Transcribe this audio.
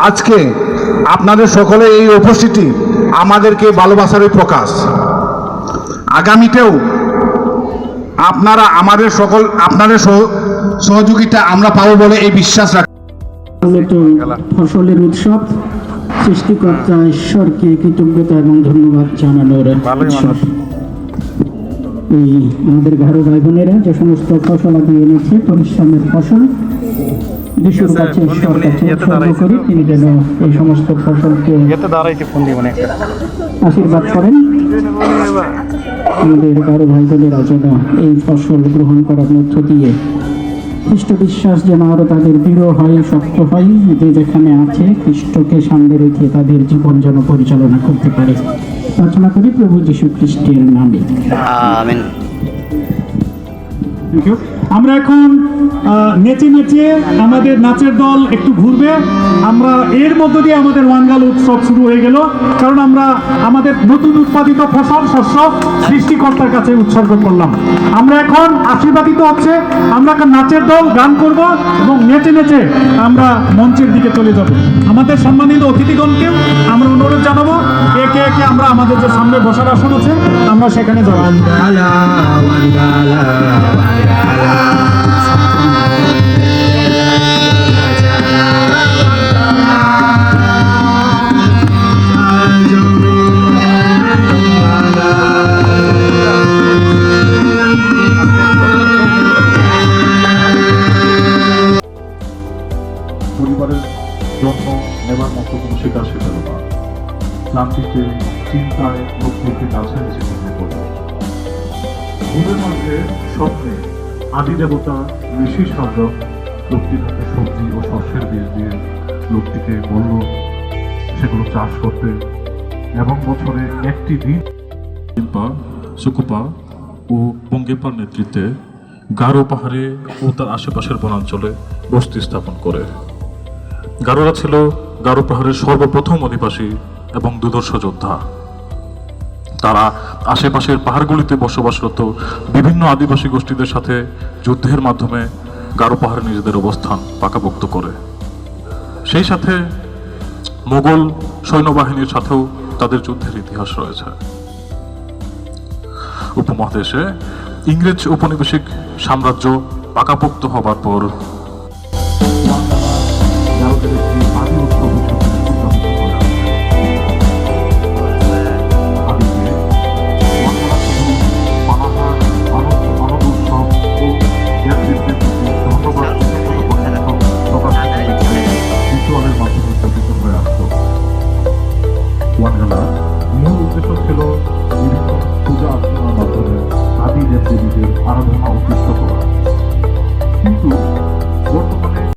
আজকে আপনাদের সকলে এই উপস্থিতি আমাদেরকে ভালোবাসারই প্রকাশ। আগামীতেও আপনারা আপনাদের সহযোগিতা আমরা পাবো বলে এই বিশ্বাস রাখি। ফসলের উৎসব, সৃষ্টিকর্তা ঈশ্বরকে কৃতজ্ঞতা এবং ধন্যবাদ জানানোর উৎসব। এই আমাদের ঘাড়ো ভাই বোনেরা যে সমস্ত ফসল আদি এনেছে, পরিশ্রমের ফসল, যিশুর কাছে ঈশ্বর কাছে উৎসর্গ করি, তিনি যেন এই সমস্ত ফসলকে আশীর্বাদ করেন। আমাদের ঘাড়ো ভাই বোনেরা যেন এই ফসল গ্রহণ করার মধ্য দিয়ে খ্রিস্ট বিশ্বাস যেন আরো তাদের দৃঢ় হয়, শক্ত হয়, যে যেখানে আছে খ্রিস্টকে সামনে রেখে তাদের জীবন যেন পরিচালনা করতে পারে। প্রার্থনা করি প্রভু যীশু খ্রিস্টের নামে, আমেন। আমরা এখন নেচে নেচে আমাদের নাচের দল একটু ঘুরবে। আমরা এর মধ্য দিয়ে আমাদের ওয়ানগালা উৎসব শুরু হয়ে গেল, কারণ আমরা আমাদের নতুন উৎপাদিত ফসল শস্য সৃষ্টিকর্তার কাছে উৎসর্গ করলাম। আমরা এখন আশীর্বাদিত হচ্ছে, আমরা এখন নাচের দল গান করব এবং নেচে নেচে আমরা মঞ্চের দিকে চলে যাব। আমাদের সম্মানিত অতিথিগণকেও আমরা অনুরোধ জানাবো, একে একে আমরা আমাদের যে সামনে বসার আসন আছে আমরা সেখানে যাব। পরিবারের জন্ম নেবার মতো কোনো শিকার ছিল না। ক্লান্তিতে, চিন্তায় প্রকৃতি কাছে নিজেকে পড়ল। ঘুমের মাঝে স্বপ্নে আদি দেবতা ঋষি সাধক লোকটির হাতে সবজি ও শস্যের বীজ দিয়ে লোকটিকে বলল সেগুলো চাষ করতে এবং বছরে একটি দিন সুকুপা ও পঙ্গেপার নেতৃত্বে গারো পাহাড়ে ও তার আশেপাশের বনাঞ্চলে বসতি স্থাপন করে। গারোরা ছিল গারো পাহাড়ের সর্বপ্রথম অধিবাসী এবং দুর্ধর্ষ যোদ্ধা। তারা আশেপাশের পাহাড়গুলিতে বসবাসরত বিভিন্ন আদিবাসী গোষ্ঠীদের সাথে যুদ্ধের মাধ্যমে গারো পাহাড়ে নিজেদের অবস্থান পাকাপোক্ত করে। সেই সাথে মোগল সৈন্যবাহিনীর সাথেও তাদের যুদ্ধের ইতিহাস রয়েছে। উপমহাদেশে ইংরেজ উপনিবেশিক সাম্রাজ্য পাকাপোক্ত হবার পর মূল উদ্দেশ্য ছিল বিভিন্ন পূজা অর্চনার মাধ্যমে আদি দেব দেবীদের আরাধনা উৎকৃষ্ট করা। কিন্তু